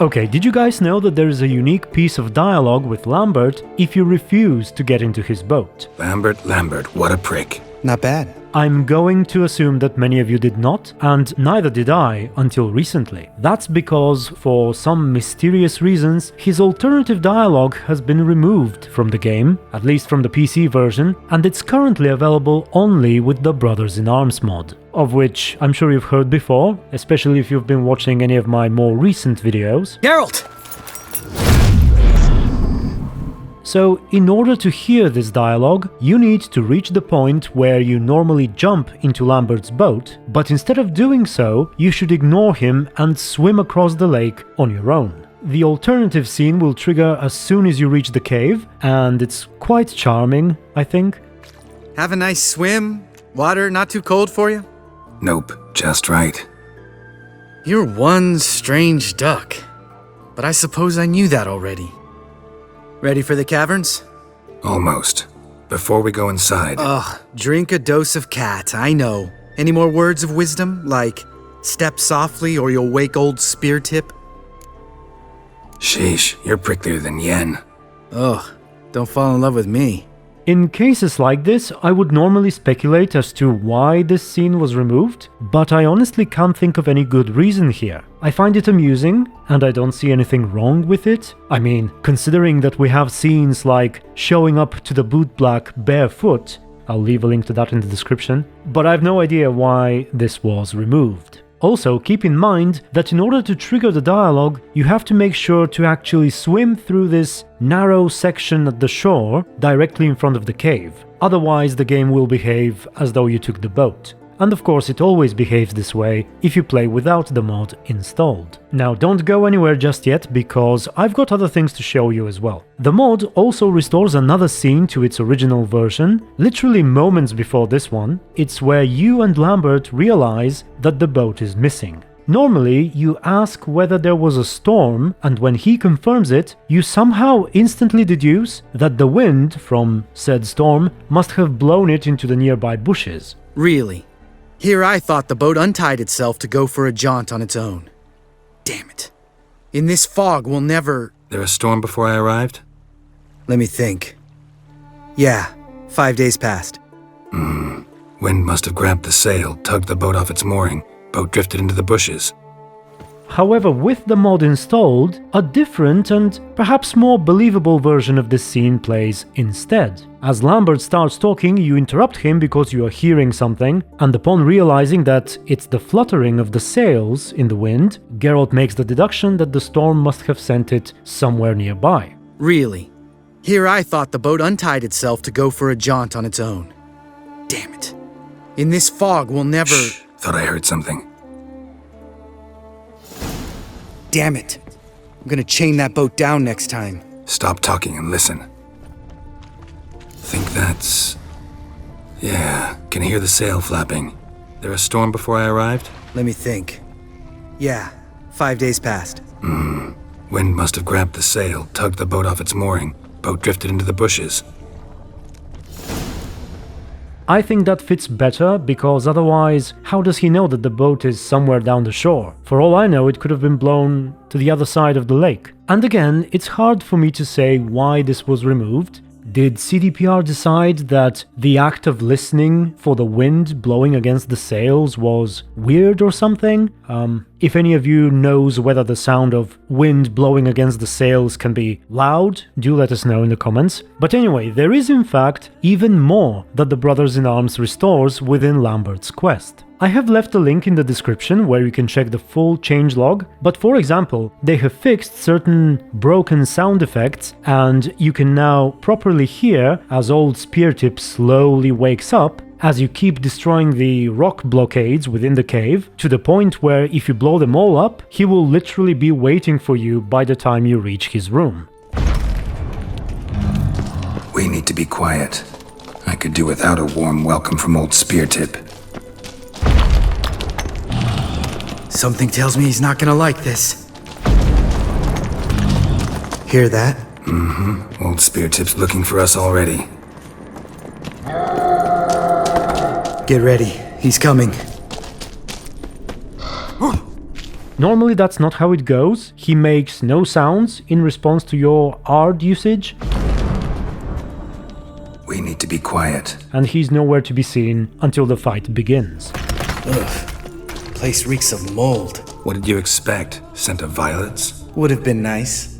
Okay, did you guys know that there is a unique piece of dialogue with Lambert if you refuse to get into his boat? Lambert, what a prick. Not bad. I'm going to assume that many of you did not, and neither did I until recently. That's because, for some mysterious reasons, his alternative dialogue has been removed from the game, at least from the PC version, and it's currently available only with the Brothers in Arms mod, of which I'm sure you've heard before, especially if you've been watching any of my more recent videos. Geralt! So, in order to hear this dialogue, you need to reach the point where you normally jump into Lambert's boat, but instead of doing so, you should ignore him and swim across the lake on your own. The alternative scene will trigger as soon as you reach the cave, and it's quite charming, I think. Have a nice swim? Water not too cold for you? Nope, just right. You're one strange duck. But I suppose I knew that already. Ready for the caverns? Almost. Before we go inside... Ugh, drink a dose of cat, I know. Any more words of wisdom, like step softly or you'll wake old Speartip? Sheesh, you're pricklier than Yen. Ugh, don't fall in love with me. In cases like this, I would normally speculate as to why this scene was removed, but I honestly can't think of any good reason here. I find it amusing, and I don't see anything wrong with it. I mean, considering that we have scenes like showing up to the bootblack barefoot, I'll leave a link to that in the description, but I have no idea why this was removed. Also, keep in mind that in order to trigger the dialogue, you have to make sure to actually swim through this narrow section at the shore directly in front of the cave. Otherwise, the game will behave as though you took the boat. And of course, it always behaves this way if you play without the mod installed. Now, don't go anywhere just yet, because I've got other things to show you as well. The mod also restores another scene to its original version, literally moments before this one. It's where you and Lambert realize that the boat is missing. Normally, you ask whether there was a storm, and when he confirms it, you somehow instantly deduce that the wind from said storm must have blown it into the nearby bushes. Really? Here I thought the boat untied itself to go for a jaunt on its own. Damn it. In this fog, we'll never... There a storm before I arrived? Let me think. Yeah, 5 days passed. Wind must have grabbed the sail, tugged the boat off its mooring. Boat drifted into the bushes. However, with the mod installed, a different and perhaps more believable version of this scene plays instead. As Lambert starts talking, you interrupt him because you are hearing something, and upon realizing that it's the fluttering of the sails in the wind, Geralt makes the deduction that the storm must have sent it somewhere nearby. Really? Here I thought the boat untied itself to go for a jaunt on its own. Damn it. In this fog, we'll never... Shh, thought I heard something. Damn it. I'm gonna chain that boat down next time. Stop talking and listen. Think that's... Yeah, can hear the sail flapping. There a storm before I arrived? Let me think. Yeah, 5 days passed. Wind must have grabbed the sail, tugged the boat off its mooring. Boat drifted into the bushes. I think that fits better, because otherwise, how does he know that the boat is somewhere down the shore? For all I know, it could have been blown to the other side of the lake. And again, it's hard for me to say why this was removed. Did CDPR decide that the act of listening for the wind blowing against the sails was weird or something? If any of you knows whether the sound of wind blowing against the sails can be loud, do let us know in the comments. But anyway, there is in fact even more that the Brothers in Arms restores within Lambert's quest. I have left a link in the description where you can check the full changelog, but for example, they have fixed certain broken sound effects, and you can now properly hear as old Speartip slowly wakes up as you keep destroying the rock blockades within the cave, to the point where if you blow them all up, he will literally be waiting for you by the time you reach his room. We need to be quiet. I could do without a warm welcome from old Speartip. Something tells me he's not gonna like this. Hear that? Old Speartip's looking for us already. Get ready. He's coming. Normally that's not how it goes. He makes no sounds in response to your art usage, We need to be quiet. and he's nowhere to be seen until the fight begins. Ugh. Place reeks of mold. What did you expect? Scent of violets? Would have been nice.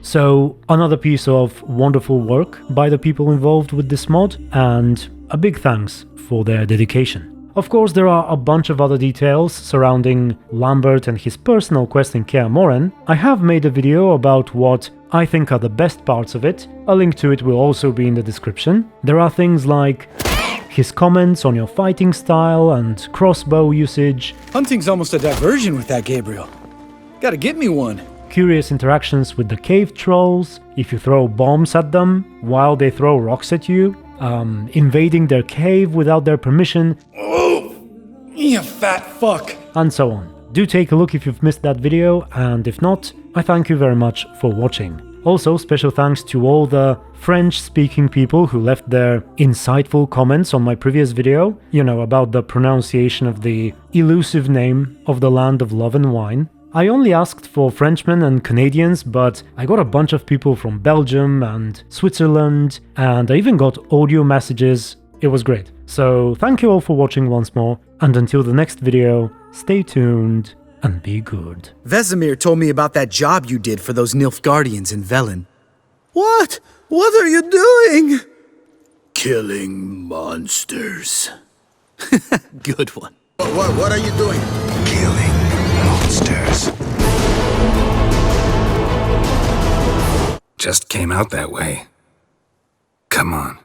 So, another piece of wonderful work by the people involved with this mod, and a big thanks for their dedication. Of course, there are a bunch of other details surrounding Lambert and his personal quest in Kaer Morhen. I have made a video about what I think are the best parts of it. A link to it will also be in the description. There are things like his comments on your fighting style and crossbow usage, Hunting's almost a diversion with that, Gabriel. Gotta get me one. curious interactions with the cave trolls, if you throw bombs at them while they throw rocks at you, invading their cave without their permission, Oh, you fat fuck. and so on. Do take a look if you've missed that video, and if not, I thank you very much for watching. Also, special thanks to all the French-speaking people who left their insightful comments on my previous video, about the pronunciation of the elusive name of the land of love and wine. I only asked for Frenchmen and Canadians, but I got a bunch of people from Belgium and Switzerland, and I even got audio messages. It was great. So thank you all for watching once more, and until the next video, stay tuned and be good. Vesemir told me about that job you did for those Nilfgaardians in Velen. What? What are you doing? Killing monsters. Good one. What are you doing? Killing monsters. Just came out that way. Come on.